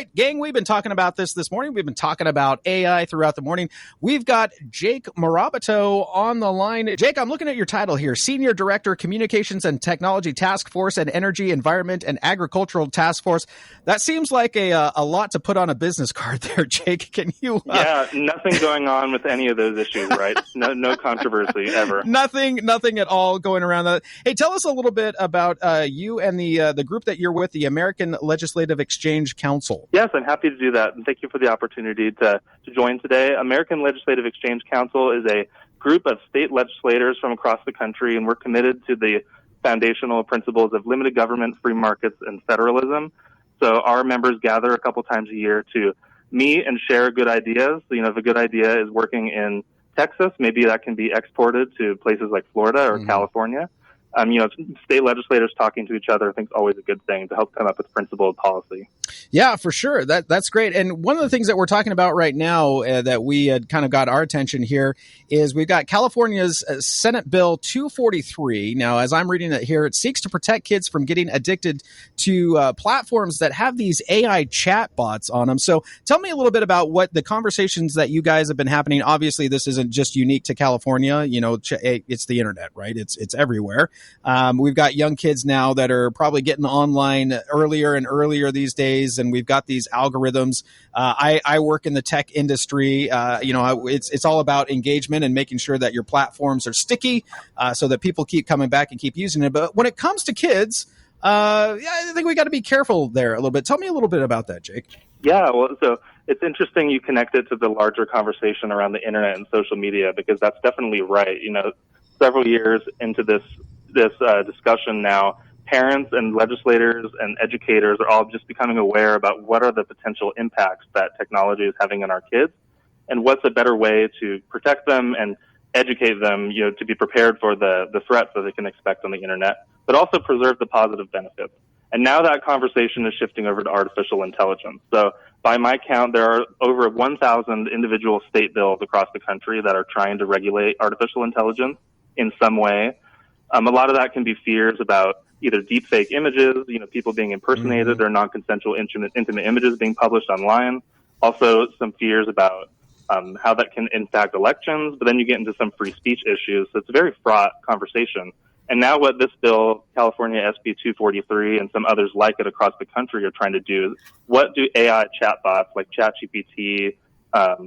right, gang, we've been talking about this morning. We've been talking about AI throughout the morning. We've got Jake Morabito on the line. Jake, I'm looking at your title here, Senior Director, Communications and Technology Task Force and Energy, Environment, and Agricultural Task Force. That seems like a lot to put on a business card there, Jake. Can you... Yeah, nothing going on with any of those issues, right? No controversy ever. Nothing at all going around that. Hey, tell us a little bit about you and the group that you're with, the American Legislative Exchange Council. Yes, I'm happy to do that, and thank you for the opportunity to join today. American Legislative Exchange Council is a group of state legislators from across the country, and we're committed to the foundational principles of limited government, free markets, and federalism. So our members gather a couple times a year to meet and share good ideas. If a good idea is working in Texas, maybe that can be exported to places like Florida or California. State legislators talking to each other, I think, is always a good thing to help come up with principled policy. Yeah, for sure. That's great. And one of the things that we're talking about right now that we had kind of got our attention here is we've got California's Senate Bill 243. Now, as I'm reading it here, it seeks to protect kids from getting addicted to platforms that have these AI chatbots on them. So tell me a little bit about what the conversations that you guys have been happening. Obviously, this isn't just unique to California. It's the internet, right? It's everywhere. We've got young kids now that are probably getting online earlier and earlier these days, and we've got these algorithms. I work in the tech industry. It's all about engagement and making sure that your platforms are sticky so that people keep coming back and keep using it. But when it comes to kids, I think we got to be careful there a little bit. Tell me a little bit about that, Jake. Yeah, well, so it's interesting you connect it to the larger conversation around the internet and social media, because that's definitely right. Several years into this discussion now, parents and legislators and educators are all just becoming aware about what are the potential impacts that technology is having on our kids, and what's a better way to protect them and educate them, to be prepared for the threats that they can expect on the internet, but also preserve the positive benefits. And now that conversation is shifting over to artificial intelligence. So by my count, there are over 1,000 individual state bills across the country that are trying to regulate artificial intelligence in some way. A lot of that can be fears about either deepfake images, people being impersonated, or non-consensual intimate images being published online. Also, some fears about how that can impact elections, but then you get into some free speech issues. So it's a very fraught conversation. And now what this bill, California SB 243, and some others like it across the country are trying to do is, what do AI chatbots like ChatGPT,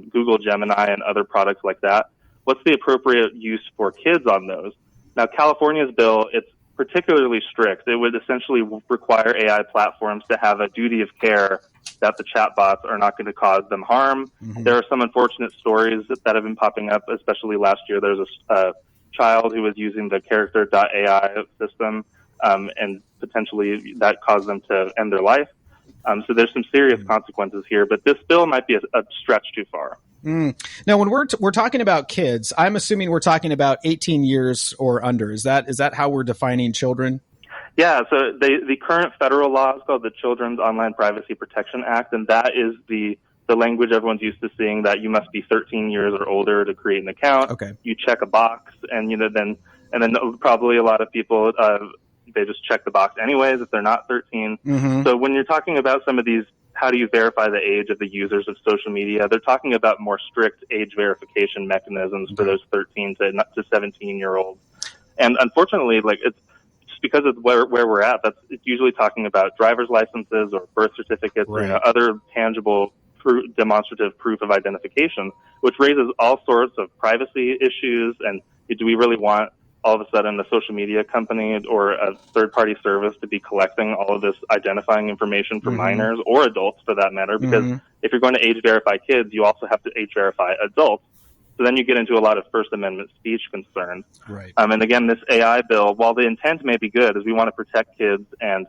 Google Gemini, and other products like that, what's the appropriate use for kids on those? Now, California's bill, it's particularly strict. It would essentially require AI platforms to have a duty of care that the chatbots are not going to cause them harm. There are some unfortunate stories that have been popping up, especially last year. There was a child who was using the character.ai system, and potentially that caused them to end their life. So there's some serious consequences here, but this bill might be a stretch too far. Now, when we're talking about kids, I'm assuming we're talking about 18 years or under. Is that how we're defining children? Yeah, so the current federal law is called the Children's Online Privacy Protection Act, and that is the language everyone's used to seeing, that you must be 13 years or older to create an account. Okay. You check a box, and then probably a lot of people they just check the box anyways if they're not 13. So when you're talking about some of these, how do you verify the age of the users of social media, they're talking about more strict age verification mechanisms for those 13 to 17-year-olds. And unfortunately, it's just because of where we're at, it's usually talking about driver's licenses or birth certificates, right, or other tangible demonstrative proof of identification, which raises all sorts of privacy issues. And do we really want all of a sudden a social media company or a third-party service to be collecting all of this identifying information for minors or adults, for that matter? Because if you're going to age verify kids, you also have to age verify adults. So then you get into a lot of First Amendment speech concerns. Right. And again, this AI bill, while the intent may be good, is we want to protect kids and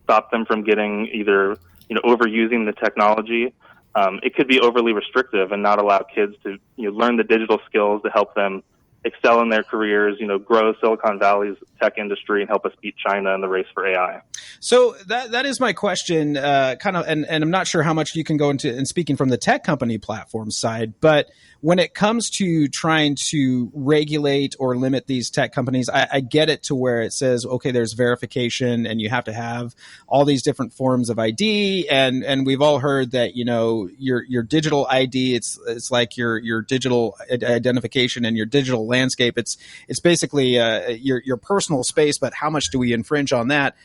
stop them from getting either overusing the technology. It could be overly restrictive and not allow kids to learn the digital skills to help them excel in their careers, grow Silicon Valley's tech industry and help us beat China in the race for AI. So that is my question, and I'm not sure how much you can go into, and speaking from the tech company platform side, but when it comes to trying to regulate or limit these tech companies, I get it to where it says, okay, there's verification and you have to have all these different forms of ID, and we've all heard that your digital ID, it's like your digital identification and your digital landscape. It's basically your personal space, but how much do we infringe on that?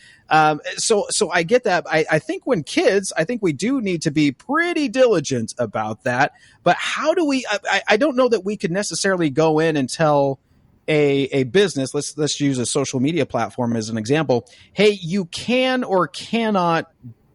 So I get that. I think when kids, I think we do need to be pretty diligent about that. But how do we? I don't know that we could necessarily go in and tell a business. Let's use a social media platform as an example. Hey, you can or cannot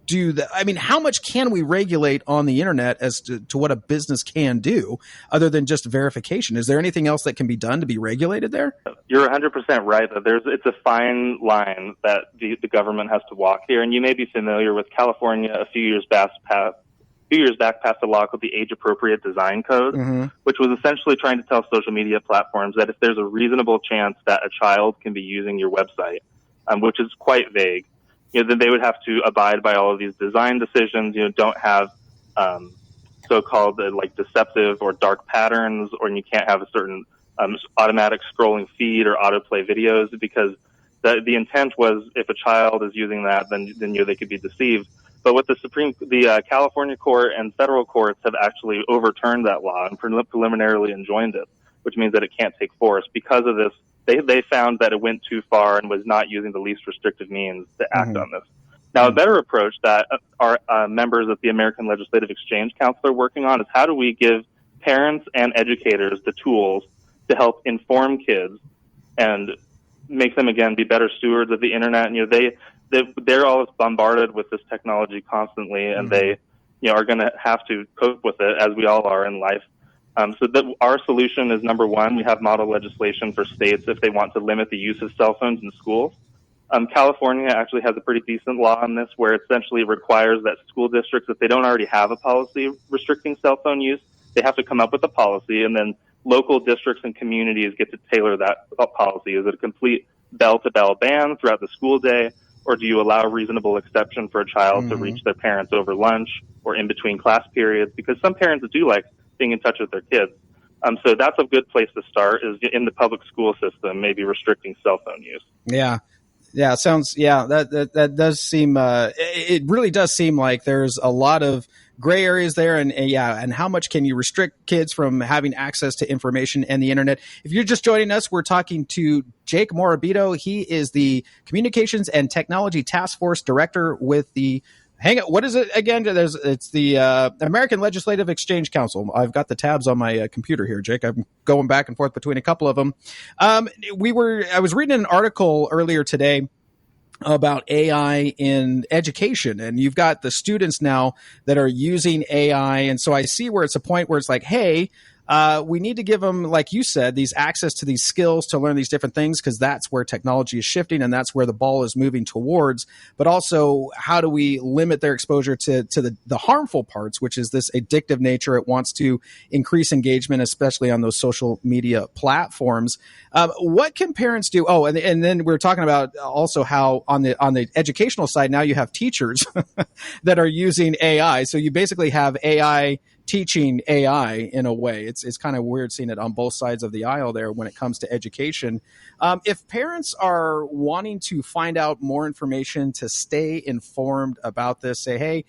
do that. I mean, how much can we regulate on the internet as to what a business can do other than just verification? Is there anything else that can be done to be regulated there? You're 100% right that it's a fine line that the government has to walk here. And you may be familiar with California a few years back passed a law called the Age Appropriate Design Code, which was essentially trying to tell social media platforms that if there's a reasonable chance that a child can be using your website, which is quite vague, then they would have to abide by all of these design decisions. Don't have so-called like deceptive or dark patterns, or you can't have a certain automatic scrolling feed or autoplay videos, because the intent was if a child is using that, then they could be deceived. But what the California court and federal courts have actually overturned that law and preliminarily enjoined it, which means that it can't take force. Because of this, they found that it went too far and was not using the least restrictive means to act on this. Now, a better approach that our members of the American Legislative Exchange Council are working on is how do we give parents and educators the tools to help inform kids and make them, again, be better stewards of the internet. They're always bombarded with this technology constantly, and they are going to have to cope with it, as we all are in life. Our solution is, number one, we have model legislation for states if they want to limit the use of cell phones in schools. California actually has a pretty decent law on this, where it essentially requires that school districts, if they don't already have a policy restricting cell phone use, they have to come up with a policy, and then local districts and communities get to tailor that policy. Is it a complete bell-to-bell ban throughout the school day, or do you allow reasonable exception for a child to reach their parents over lunch or in between class periods? Because some parents do like being in touch with their kids. So that's a good place to start, is in the public school system, maybe restricting cell phone use. Yeah. Yeah, that does seem, it really does seem like there's a lot of gray areas there, and how much can you restrict kids from having access to information and the internet? If you're just joining us, we're talking to Jake Morabito. He is the Communications and Technology Task Force Director with the what is it again? It's the American Legislative Exchange Council. I've got the tabs on my computer here, Jake. I'm going back and forth between a couple of them. I was reading an article earlier today about AI in education, and you've got the students now that are using AI, and so I see where it's a point where it's like, hey, we need to give them, like you said, these access to these skills to learn these different things, because that's where technology is shifting and that's where the ball is moving towards. But also, how do we limit their exposure to the harmful parts, which is this addictive nature? It wants to increase engagement, especially on those social media platforms. What can parents do? Oh, and then we're talking about also how on the educational side, now you have teachers that are using AI. So you basically have AI teaching AI in a way. It's kind of weird seeing it on both sides of the aisle there when it comes to education. If parents are wanting to find out more information to stay informed about this, say, hey,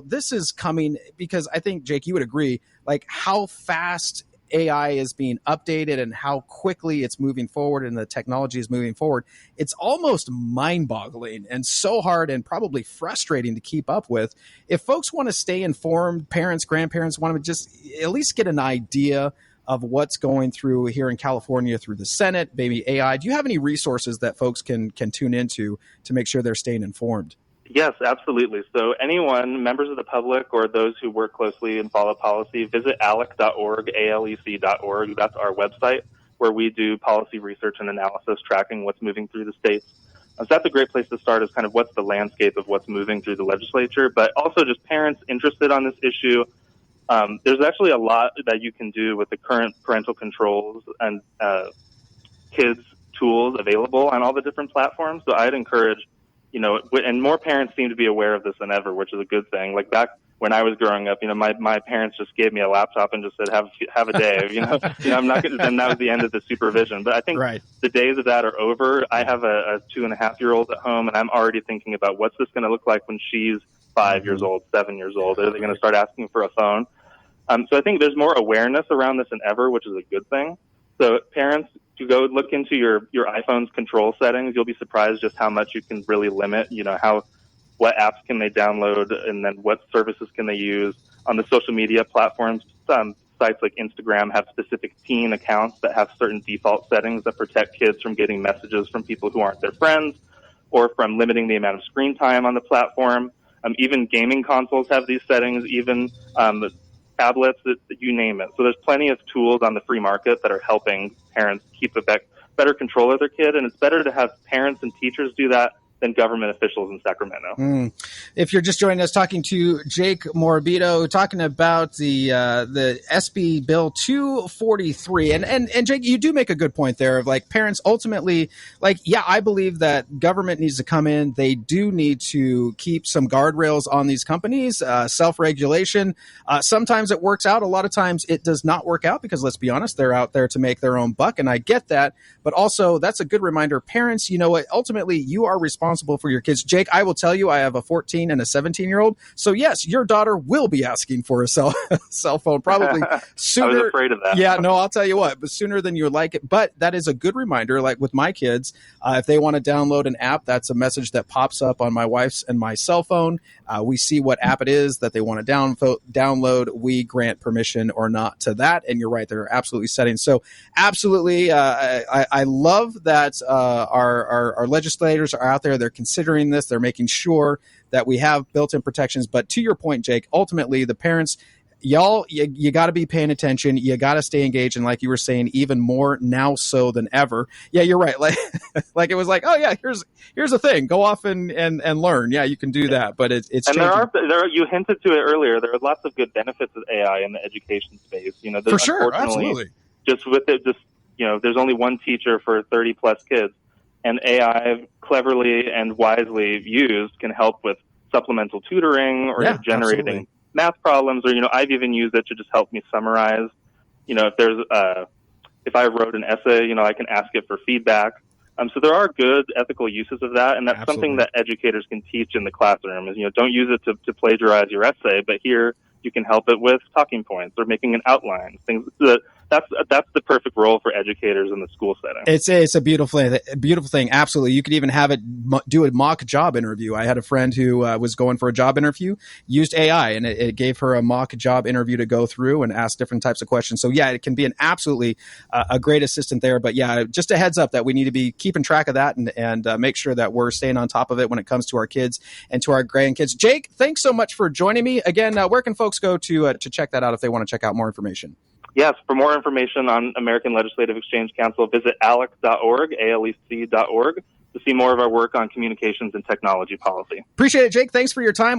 this is coming, because I think, Jake, you would agree, like how fast AI is being updated and how quickly it's moving forward and the technology is moving forward. It's almost mind-boggling and so hard and probably frustrating to keep up with. If folks want to stay informed, parents, grandparents want to just at least get an idea of what's going through here in California through the Senate, maybe AI, do you have any resources that folks can tune into to make sure they're staying informed? Yes, absolutely. So anyone, members of the public or those who work closely and follow policy, visit alec.org, ALEC.org. That's our website where we do policy research and analysis tracking what's moving through the states. So that's a great place to start, is kind of what's the landscape of what's moving through the legislature, but also just parents interested on this issue. There's actually a lot that you can do with the current parental controls and kids tools available on all the different platforms. So I'd encourage and more parents seem to be aware of this than ever, which is a good thing. Like back when I was growing up, my parents just gave me a laptop and just said, have a day, I'm not going to, then that was the end of the supervision. But I think Right. the days of that are over. I have a 2.5-year-old at home, and I'm already thinking about what's this going to look like when she's 5 years old, 7 years old. Are they going to start asking for a phone? So I think there's more awareness around this than ever, which is a good thing. So parents, to go look into your iPhone's control settings, you'll be surprised just how much you can really limit, what apps can they download, and then what services can they use. On the social media platforms, some sites like Instagram have specific teen accounts that have certain default settings that protect kids from getting messages from people who aren't their friends, or from limiting the amount of screen time on the platform. Even gaming consoles have these settings, even tablets, you name it. So there's plenty of tools on the free market that are helping parents keep a better control of their kid, and it's better to have parents and teachers do that than government officials in Sacramento. If you're just joining us, talking to Jake Morabito, talking about the SB Bill 243, and Jake, you do make a good point there of like parents ultimately, like, yeah, I believe that government needs to come in. They do need to keep some guardrails on these companies, self-regulation. Sometimes it works out. A lot of times it does not work out because, let's be honest, they're out there to make their own buck, and I get that. But also, that's a good reminder. Parents, ultimately you are responsible for your kids. Jake, I will tell you, I have a 14 and a 17-year-old. So yes, your daughter will be asking for a cell phone probably sooner. I was afraid of that. Yeah, no, I'll tell you what, but sooner than you would like it. But that is a good reminder. Like with my kids, if they want to download an app, that's a message that pops up on my wife's and my cell phone. We see what app it is that they want to download. We grant permission or not to that. And you're right, there are absolutely settings. So absolutely, I love that our legislators are out there. They're considering this. They're making sure that we have built-in protections. But to your point, Jake, ultimately the parents, y'all, you got to be paying attention. You got to stay engaged. And like you were saying, even more now so than ever. Yeah, you're right. Like it was like, oh yeah, here's a thing. Go off and learn. Yeah, you can do that. But it's and changing. there you hinted to it earlier. There are lots of good benefits of AI in the education space. For sure, absolutely. Just with it, there's only one teacher for 30 plus kids, and AI cleverly and wisely used can help with supplemental tutoring or generating absolutely. math problems, or I've even used it to just help me summarize. If I wrote an essay, I can ask it for feedback. So there are good ethical uses of that, and that's something that educators can teach in the classroom. Is don't use it to plagiarize your essay, but here you can help it with talking points or making an outline. Things that's the perfect role for educators in the school setting. It's a beautiful thing. Absolutely. You could even have it do a mock job interview. I had a friend who was going for a job interview, used AI, and it gave her a mock job interview to go through and ask different types of questions. So yeah, it can be an absolutely a great assistant there. But yeah, just a heads up that we need to be keeping track of that and make sure that we're staying on top of it when it comes to our kids and to our grandkids. Jake, thanks so much for joining me. Again, where can folks go to check that out if they want to check out more information? Yes, for more information on American Legislative Exchange Council, visit ALEC.org, ALEC.org, to see more of our work on communications and technology policy. Appreciate it, Jake. Thanks for your time.